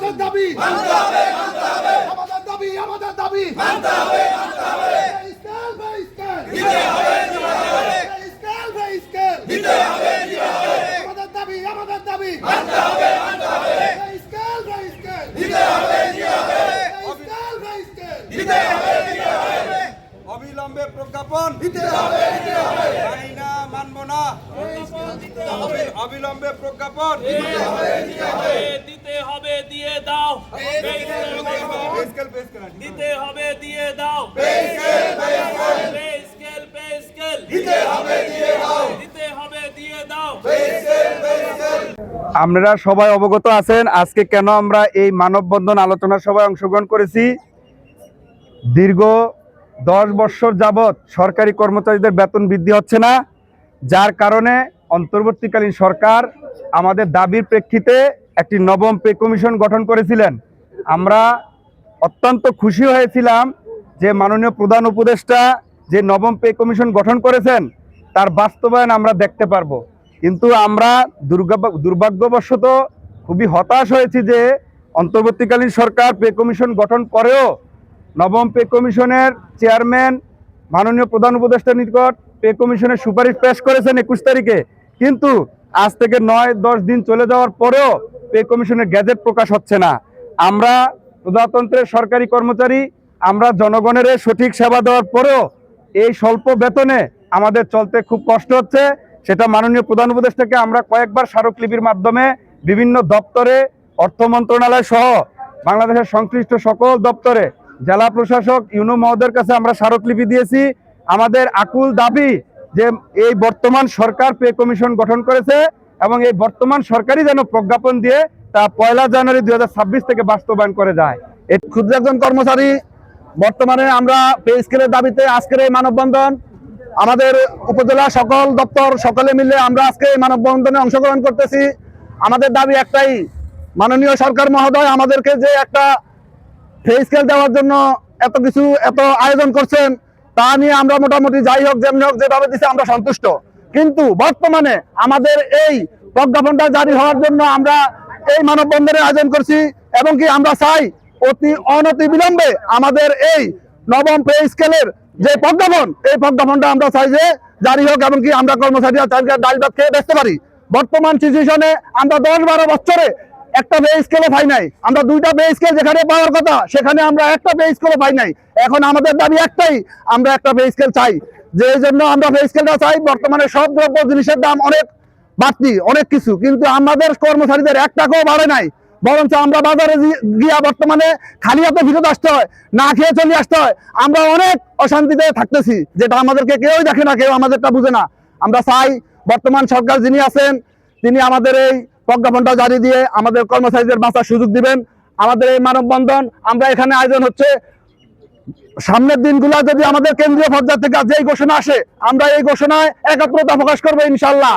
আমাদের দাবি মানতে হবে আমাদের দাবি মানতে হবে স্কেল বাই স্কেল দিতে হবে স্কেল বাই স্কেল দিতে হবে আমাদের দাবি মানতে হবে স্কেল বাই স্কেল দিতে হবে স্কেল বাই স্কেল দিতে হবে অবিলম্বে প্রজ্ঞাপন দিতে হবে আইনা মানব না অবিলম্বে প্রজ্ঞাপন দিতে হবে দিয়ে দাও স্কেল দিতে হবে দিয়ে দাও পে স্কেল দিতে হবে দিয়ে দাও দিতে হবে দিয়ে দাও আপনারা সবাই অবগত আছেন আজকে কেন আমরা এই মানববন্ধন আলোচনা সভায় অংশগ্রহণ করেছি। দীর্ঘ 10 বছর যাবৎ সরকারি কর্মচারীদের বেতন বৃদ্ধি হচ্ছে না, যার কারণে অন্তর্বর্তীকালীন সরকার আমাদের দাবির প্রেক্ষিতে একটি নবম পে কমিশন গঠন করেছিলেন। আমরা অত্যন্ত খুশি হয়েছিলাম যে মাননীয় প্রধান উপদেষ্টা যে নবম পে কমিশন গঠন করেছেন তার বাস্তবায়ন আমরা দেখতে পারবো। কিন্তু আমরা দুর্ভাগ্যবশত খুবই হতাশ হয়েছি যে অন্তর্বর্তীকালীন সরকার পে কমিশন গঠন করেও নবম পে কমিশনের চেয়ারম্যান মাননীয় প্রধান উপদেষ্টার নিকট পে কমিশনের সুপারিশ পেশ করেছেন 21 তারিখে, কিন্তু আজ থেকে 9-10 দিন চলে যাওয়ার পরেও পে কমিশনের গ্যাজেট প্রকাশ হচ্ছে না। আমরা প্রজাতন্ত্রের সরকারি কর্মচারী, আমরা জনগণের সঠিক সেবা দেওয়ার পরেও এই স্বল্প বেতনে আমাদের চলতে খুব কষ্ট হচ্ছে। সেটা মাননীয় প্রধান উপদেষ্টাকে আমরা কয়েকবার স্মারকলিপির মাধ্যমে বিভিন্ন দপ্তরে, অর্থ মন্ত্রণালয় সহ বাংলাদেশের সংশ্লিষ্ট সকল দপ্তরে, জেলা প্রশাসক ইউনো মহোদয়ের কাছে আমরা স্মারকলিপি দিয়েছি। আমাদের আকুল দাবি যে এই বর্তমান সরকার পে কমিশন গঠন করেছে এবং এই বর্তমান সরকারই যেন প্রজ্ঞাপন দিয়ে তা 1 জানুয়ারি 2026 থেকে বাস্তবায়ন করে যায়। এই ক্ষুদ্র একজন কর্মচারী বর্তমানে আমরা পে স্কেলের দাবিতে আজকের এই মানববন্ধন, আমাদের উপজেলা সকল দপ্তর সকলে মিলে আমরা আজকে এই মানববন্ধনে অংশগ্রহণ করতেছি। আমাদের দাবি একটাই, মাননীয় সরকার মহোদয় আমাদেরকে যে একটা পে স্কেল দেওয়ার জন্য এত আয়োজন করছেন তা নিয়ে আমরা মোটামুটি যাই হোক যেমনি হোক যেভাবে দিচ্ছে আমরা সন্তুষ্ট। কিন্তু বর্তমানে আমাদের এই প্রজ্ঞাপনটা জারি হওয়ার জন্য আমরা এই মানববন্ধনের আয়োজন করছি এবং কি আমরা চাই অনতি বিলম্বে আমাদের এই নবম পে স্কেলের যে প্রজ্ঞাপন, এই প্রজ্ঞাপনটা আমরা চাই যে জারি হোক এবং কি আমরা কর্মচারীরা ডাল ভাত খেয়ে বেঁচতে পারি। বর্তমান সিচুয়েশনে আমরা 10-12 বছরে একটা পে স্কেলও পাই নাই, আমরা 2টা পে স্কেল যেখানে পাওয়ার কথা সেখানে আমরা একটা পে স্কেলও পাই নাই। এখন আমাদের দাবি একটাই, আমরা একটা পে স্কেল চাই। যে জন্য আমরা পে স্কেলটা চাই। বর্তমানে সব দ্রব্য জিনিসের দাম অনেক বাড়তি, অনেক কিছু, কিন্তু আমাদের কর্মচারীদের 1 টাকাও বাড়ে নাই, বরঞ্চ আমরা বাজারে গিয়া বর্তমানে খালি হাতে ফিরত আসতে হয়, না খেয়ে চলে আসতে হয়। আমরা অনেক অশান্তিতে থাকতেছি, যেটা আমাদেরকে কেউই দেখে না, কেউ আমাদেরটা বুঝে না। আমরা চাই বর্তমান সরকার যিনি আছেন তিনি আমাদের এই প্রজ্ঞাপনটা জারি দিয়ে আমাদের কর্মচারীদের বাঁচার সুযোগ দিবেন। আমাদের এই মানববন্ধন আমরা এখানে আয়োজন হচ্ছে, সামনের দিনগুলা যদি আমাদের কেন্দ্রীয় পর্যায় থেকে যেই ঘোষণা আসে আমরা এই ঘোষণায় একাত্মতা প্রকাশ করবো ইনশাল্লাহ।